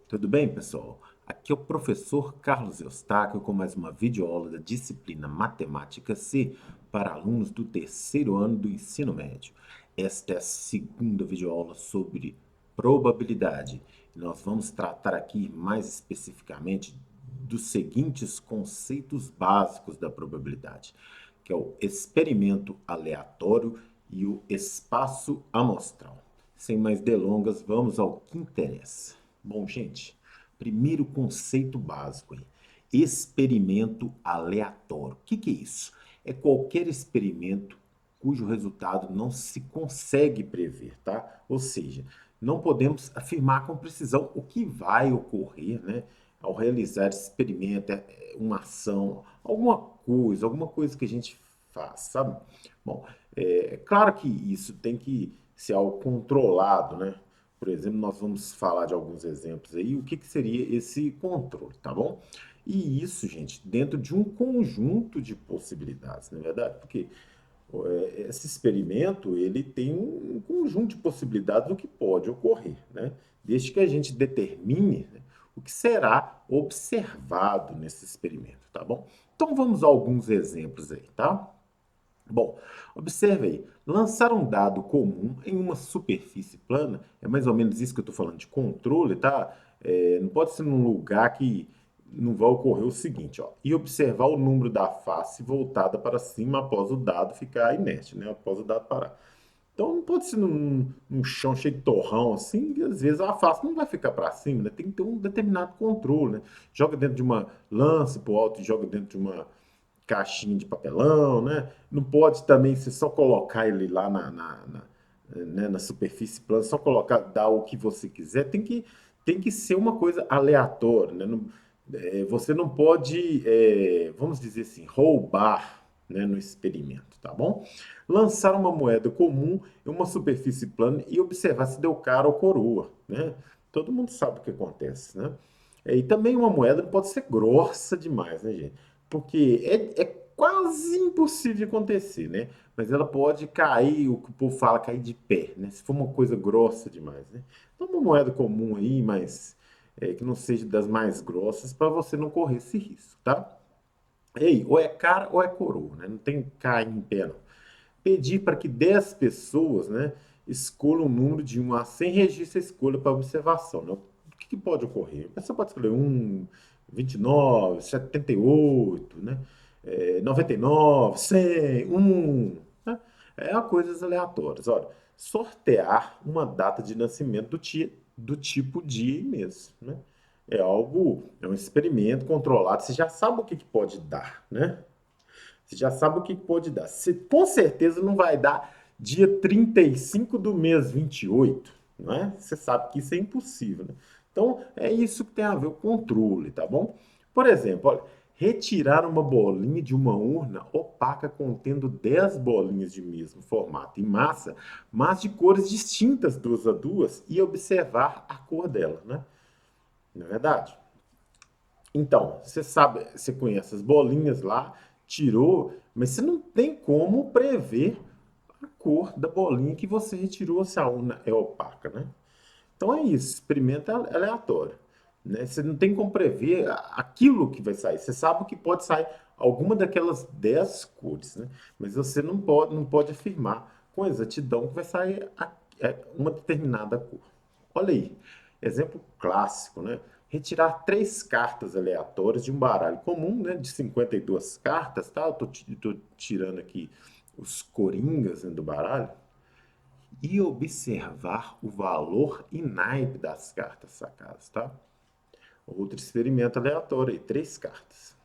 Tudo bem, pessoal? Aqui é o professor Carlos Eustáquio com mais uma videoaula da disciplina Matemática C para alunos do terceiro ano do ensino médio. Esta é a segunda videoaula sobre probabilidade. Nós vamos tratar aqui mais especificamente dos seguintes conceitos básicos da probabilidade, que é o experimento aleatório e o espaço amostral. Sem mais delongas, vamos ao que interessa. Bom, gente, primeiro conceito básico aí. Experimento aleatório. O que é isso? É qualquer experimento cujo resultado não se consegue prever, tá? Ou seja, não podemos afirmar com precisão o que vai ocorrer, né? Ao realizar esse experimento, uma ação, alguma coisa que a gente faz, sabe? Bom, é claro que isso tem que ser algo controlado, né? Por exemplo, nós vamos falar de alguns exemplos aí, o que seria esse controle, tá bom? E isso, gente, dentro de um conjunto de possibilidades, não é verdade? Porque esse experimento, ele tem um conjunto de possibilidades do que pode ocorrer, né? Desde que a gente determine, né, o que será observado nesse experimento, tá bom? Então vamos a alguns exemplos aí, tá? Bom, observe aí. Lançar um dado comum em uma superfície plana, é mais ou menos isso que eu estou falando de controle, tá? Não pode ser num lugar que não vai ocorrer o seguinte, ó. E observar o número da face voltada para cima após o dado ficar inerte, né? Após o dado parar. Então não pode ser num chão cheio de torrão assim, que às vezes a face não vai ficar para cima, né? Tem que ter um determinado controle, né? Joga dentro de uma lance pro alto e joga dentro de uma caixinha de papelão, né? Não pode também ser só colocar ele lá né, na superfície plana, só colocar, dar o que você quiser. Tem que ser uma coisa aleatória, né? Você não pode, vamos dizer assim, roubar, né, no experimento, tá bom? Lançar uma moeda comum em uma superfície plana e observar se deu cara ou coroa, né? Todo mundo sabe o que acontece, né? E também uma moeda não pode ser grossa demais, né, gente? Porque é quase impossível de acontecer, né? Mas ela pode cair, o que o povo fala, cair de pé, né? Se for uma coisa grossa demais, né? Então, uma moeda comum aí, mas que não seja das mais grossas, para você não correr esse risco, tá? Ei, ou é cara ou é coroa, né? Não tem cair em pé, não. Pedir para que 10 pessoas, né, escolham um número de 1 a 100 e registre a escolha para observação, né? O que pode ocorrer? A pessoa pode escolher 1, 29, 78, né? 99, 100, 1, né? Coisas aleatórias. Olha, sortear uma data de nascimento do tipo dia e mês, né? É um experimento controlado, você já sabe o que pode dar, né? Você já sabe o que pode dar. Você com certeza não vai dar dia 35 do mês 28, não é? Você sabe que isso é impossível, né? Então, é isso que tem a ver com o controle, tá bom? Por exemplo, olha, retirar uma bolinha de uma urna opaca contendo 10 bolinhas de mesmo formato e massa, mas de cores distintas duas a duas, e observar a cor dela, né? Não é verdade? Então, você sabe, você conhece as bolinhas lá, tirou, mas você não tem como prever a cor da bolinha que você retirou se a urna é opaca, né? Então é isso, experimento aleatório, né? Você não tem como prever aquilo que vai sair. Você sabe que pode sair alguma daquelas 10 cores, né? Mas você não pode afirmar com exatidão que vai sair uma determinada cor. Olha aí, exemplo clássico, né? Retirar três cartas aleatórias de um baralho comum, né? De 52 cartas, tá? Tô tirando aqui os coringas, né, do baralho e observar o valor e naipe das cartas sacadas, tá? Outro experimento aleatório aí, três cartas.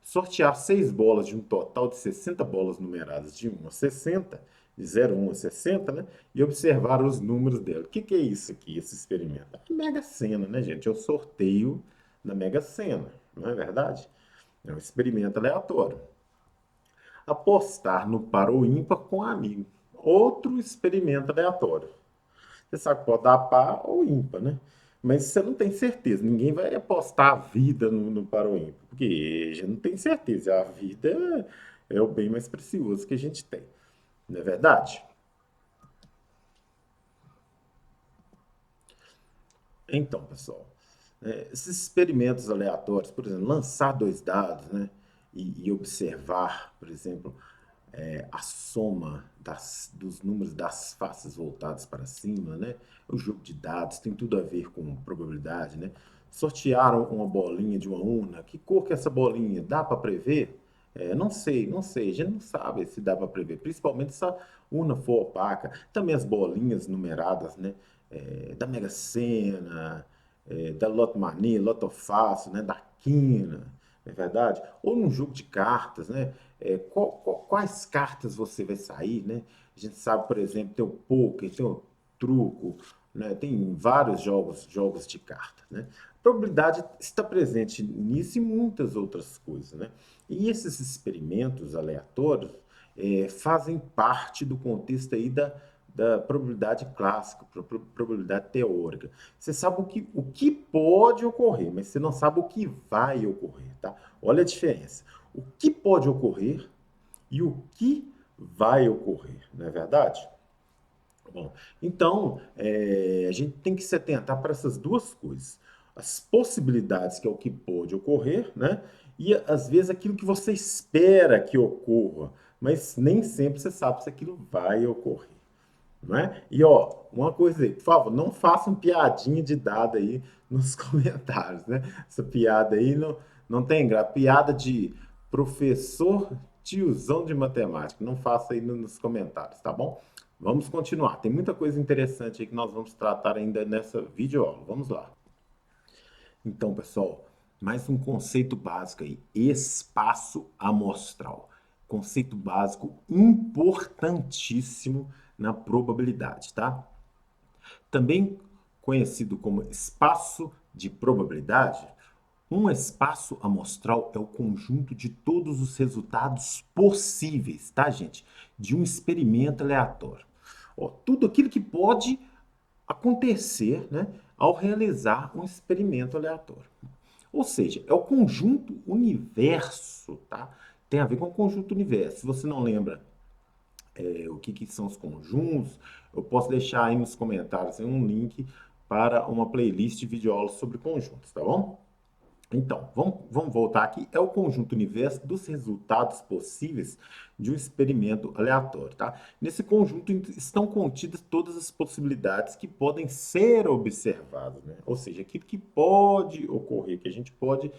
Sortear seis bolas de um total de 60 bolas numeradas de 1 a 60, de 0 a 1 a 60, né? E observar os números dela. O que é isso aqui, esse experimento? É Mega Sena, né, gente? É o sorteio da Mega Sena, não é verdade? É um experimento aleatório. Apostar no par ou ímpar com um amigo. Outro experimento aleatório. Você sabe que pode dar par ou ímpar, né? Mas você não tem certeza. Ninguém vai apostar a vida no par ou ímpar, porque a gente não tem certeza. A vida é o bem mais precioso que a gente tem. Não é verdade? Então, pessoal. Esses experimentos aleatórios, por exemplo, lançar dois dados, né, e observar, por exemplo, a soma dos números das faces voltadas para cima, né? O jogo de dados tem tudo a ver com probabilidade, né? Sortearam uma bolinha de uma urna. Que cor que é essa bolinha? Dá para prever? Não sei, não sei. A gente não sabe se dá para prever, principalmente se a urna for opaca. Também as bolinhas numeradas, né? Da Mega Sena, da Loto Mania, Loto Fácil, né? Da Quina, não é verdade? Ou num jogo de cartas, né? Quais cartas você vai sair, né? A gente sabe, por exemplo, tem o poker, tem o truco, né? Tem vários jogos de cartas, né? A probabilidade está presente nisso e muitas outras coisas, né? E esses experimentos aleatórios fazem parte do contexto aí da probabilidade clássica, probabilidade teórica. Você sabe o que pode ocorrer, mas você não sabe o que vai ocorrer, tá? Olha a diferença. O que pode ocorrer e o que vai ocorrer, não é verdade? Bom, então, a gente tem que se atentar para essas duas coisas. As possibilidades, que é o que pode ocorrer, né? E às vezes aquilo que você espera que ocorra, mas nem sempre você sabe se aquilo vai ocorrer, não é? E ó, uma coisa aí, por favor, não façam piadinha de dado aí nos comentários, né? Essa piada aí não tem graça. Piada de professor tiozão de matemática. Não faça aí nos comentários, tá bom? Vamos continuar. Tem muita coisa interessante aí que nós vamos tratar ainda nessa videoaula. Vamos lá. Então, pessoal, mais um conceito básico aí, espaço amostral. Conceito básico importantíssimo na probabilidade, tá? Também conhecido como espaço de probabilidade, um espaço amostral é o conjunto de todos os resultados possíveis, tá, gente? De um experimento aleatório. Ó, tudo aquilo que pode acontecer, né, ao realizar um experimento aleatório. Ou seja, é o conjunto universo, tá? Tem a ver com o conjunto universo. Se você não lembra o que são os conjuntos, eu posso deixar aí nos comentários um link para uma playlist de videoaulas sobre conjuntos, tá bom? Então, vamos voltar aqui. É o conjunto universo dos resultados possíveis de um experimento aleatório, tá? Nesse conjunto estão contidas todas as possibilidades que podem ser observadas, né? Ou seja, aquilo que pode ocorrer, que a gente pode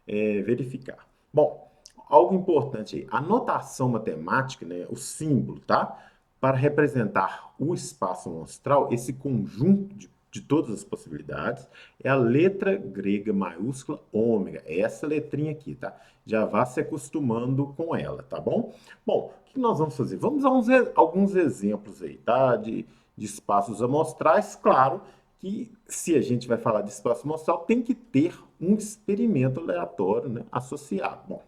verificar. Bom, algo importante aí, a notação matemática, né, o símbolo, tá? Para representar o espaço amostral, esse conjunto de todas as possibilidades, é a letra grega maiúscula ômega, é essa letrinha aqui, tá? Já vá se acostumando com ela, tá bom? Bom, o que nós vamos fazer? Vamos a alguns exemplos aí, tá? De espaços amostrais, claro que se a gente vai falar de espaço amostral, tem que ter um experimento aleatório, né, associado. Bom,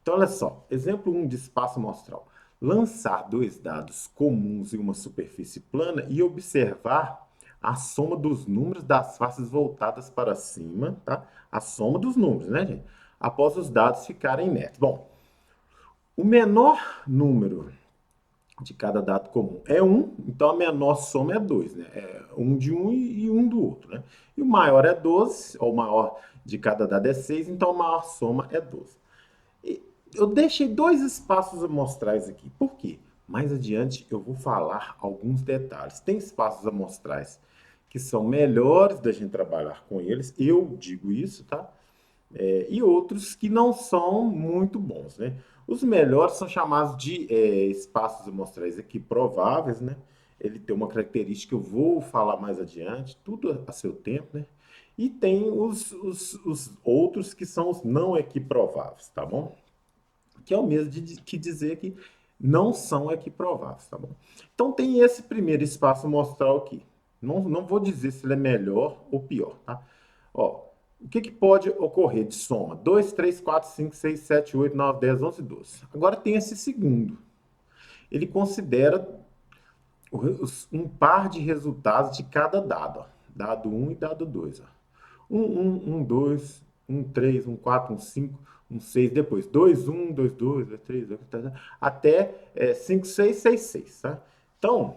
então olha só, exemplo 1 de espaço amostral. Lançar dois dados comuns em uma superfície plana e observar a soma dos números das faces voltadas para cima, tá? A soma dos números, né, gente? Após os dados ficarem netos. Bom, o menor número de cada dado comum é um, então a menor soma é 2, né? É um de um e um do outro, né? E o maior é 12, ou o maior de cada dado é 6, então a maior soma é 12. E eu deixei dois espaços amostrais aqui. Por quê? Mais adiante eu vou falar alguns detalhes. Tem espaços amostrais que são melhores da gente trabalhar com eles, eu digo isso, tá? E outros que não são muito bons, né? Os melhores são chamados de espaços amostrais equiprováveis, né? Ele tem uma característica que eu vou falar mais adiante, tudo a seu tempo, né? E tem os outros que são os não equiprováveis, tá bom? Que é o mesmo que dizer que não são equiprováveis, tá bom? Então tem esse primeiro espaço amostral aqui. Não vou dizer se ele é melhor ou pior, tá? Ó, o que pode ocorrer de soma? 2, 3, 4, 5, 6, 7, 8, 9, 10, 11, 12. Agora tem esse segundo. Ele considera um par de resultados de cada dado. Ó. Dado 1 e dado 2. Ó. 2, 3, 4, 5, 6. Depois 2, 1, 2, 2, 2, 3, 2, 3, até 5, 6, 6, 6. Tá? Então,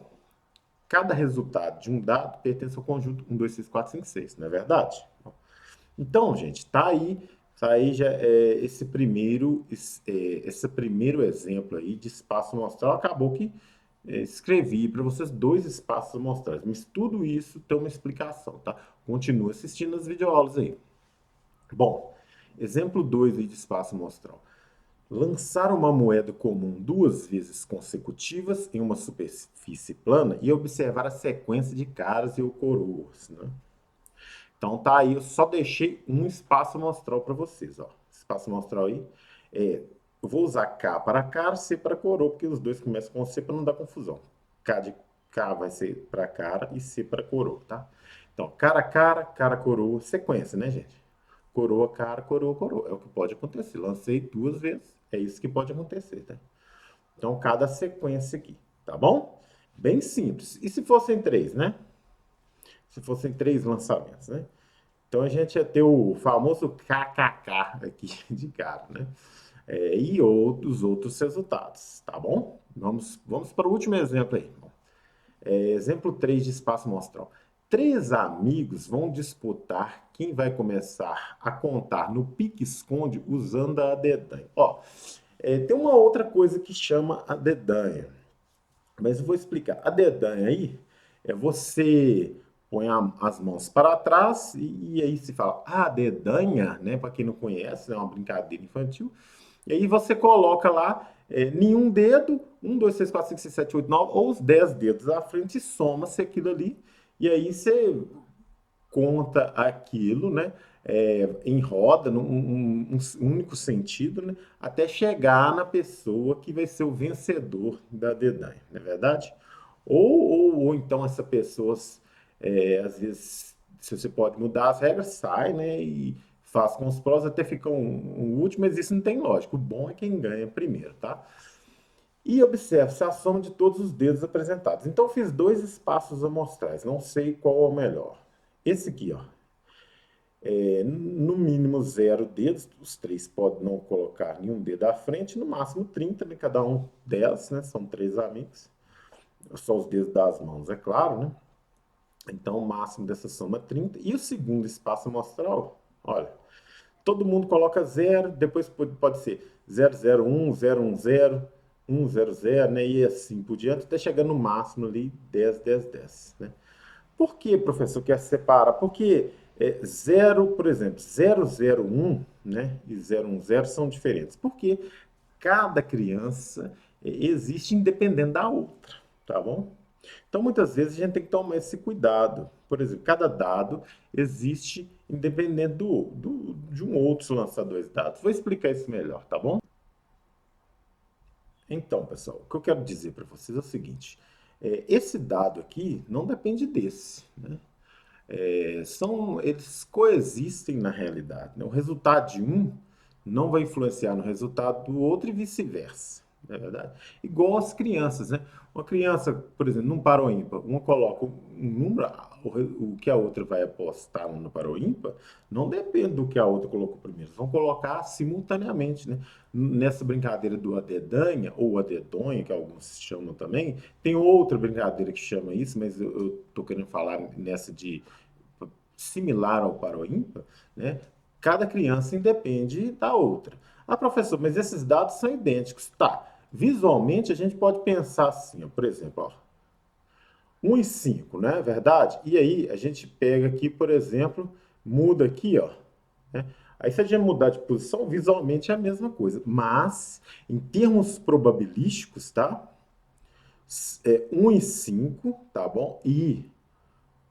cada resultado de um dado pertence ao conjunto 1, 2, 3, 4, 5, 6. Não é verdade? Então, gente, tá aí já esse primeiro exemplo aí de espaço amostral. Acabou que escrevi para vocês dois espaços amostrais, mas tudo isso tem uma explicação, tá? Continua assistindo as videoaulas aí. Bom, exemplo 2 aí de espaço amostral. Lançar uma moeda comum duas vezes consecutivas em uma superfície plana e observar a sequência de caras e ou coroas, né? Então tá aí, eu só deixei um espaço amostral para vocês, ó. Espaço amostral aí. Eu vou usar K para cara, C para coroa, porque os dois começam com C para não dar confusão. K de K vai ser para cara e C para coroa, tá? Então, cara, coroa, sequência, né, gente? Coroa, cara, coroa, coroa. É o que pode acontecer. Lancei duas vezes, é isso que pode acontecer, tá? Então, cada sequência aqui, tá bom? Bem simples. E se fossem três, né? Se fossem três lançamentos, né? Então a gente ia ter o famoso KKK aqui de cara, né? E outros resultados, tá bom? Vamos para o último exemplo aí. Exemplo 3 de espaço amostral. Três amigos vão disputar quem vai começar a contar no pique-esconde usando a dedanha. Ó, tem uma outra coisa que chama a dedanha. Mas eu vou explicar. A dedanha aí é você põe as mãos para trás e aí se fala, dedanha, né? Para quem não conhece, é uma brincadeira infantil. E aí você coloca lá nenhum dedo, 1, 2, 3, 4, 5, 6, 7, 8, 9, ou os 10 dedos à frente e soma-se aquilo ali. E aí você conta aquilo, né? Em roda, num único sentido, né? Até chegar na pessoa que vai ser o vencedor da dedanha, não é verdade? Ou então essa pessoa, às vezes, se você pode mudar as regras, sai, né? E faz com os prós até ficar um último, mas isso não tem lógica. O bom é quem ganha primeiro, tá? E observe-se a soma de todos os dedos apresentados. Então, eu fiz dois espaços amostrais, não sei qual é o melhor. Esse aqui, ó, no mínimo 0 dedos, os três podem não colocar nenhum dedo à frente, no máximo 30, né? Cada um 10, né? São três amigos. Só os dedos das mãos, é claro, né? Então, o máximo dessa soma é 30. E o segundo espaço amostral, olha, todo mundo coloca zero, depois pode ser 001, 010, 100, né? E assim por diante, até chegar no máximo ali 10, 10, 10, né? Por que, professor, quer separar? Porque zero, por exemplo, 001, né, e 010 são diferentes. Porque cada criança existe independente da outra, tá bom? Então, muitas vezes, a gente tem que tomar esse cuidado. Por exemplo, cada dado existe independente de um outro lançador de dados. Vou explicar isso melhor, tá bom? Então, pessoal, o que eu quero dizer para vocês é o seguinte: esse dado aqui não depende desse, né? Eles coexistem na realidade, né? O resultado de um não vai influenciar no resultado do outro e vice-versa, não é verdade? Igual as crianças, né? Uma criança, por exemplo, num par ou ímpar, uma coloca um número, o que a outra vai apostar no par ou ímpar, não depende do que a outra colocou primeiro. Eles vão colocar simultaneamente, né? Nessa brincadeira do adedanha, ou adedonha, que alguns chamam também, tem outra brincadeira que chama isso, mas eu tô querendo falar nessa de similar ao par ou ímpar, né? Cada criança independe da outra. Professor, mas esses dados são idênticos. Tá. Visualmente, a gente pode pensar assim, ó, por exemplo, ó, 1 e 5, não é verdade? E aí, a gente pega aqui, por exemplo, muda aqui, ó, né? Aí, se a gente mudar de posição, visualmente é a mesma coisa. Mas, em termos probabilísticos, tá? 1 e 5, tá bom? E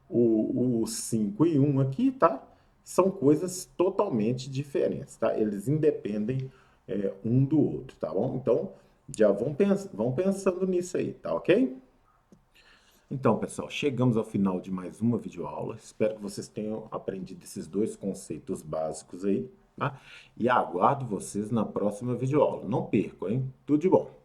o 5 e 1 aqui, tá? São coisas totalmente diferentes, tá? Eles independem um do outro, tá bom? Então, já vão pensando nisso aí, tá ok? Então, pessoal, chegamos ao final de mais uma videoaula. Espero que vocês tenham aprendido esses dois conceitos básicos aí, tá? E aguardo vocês na próxima videoaula. Não percam, hein? Tudo de bom!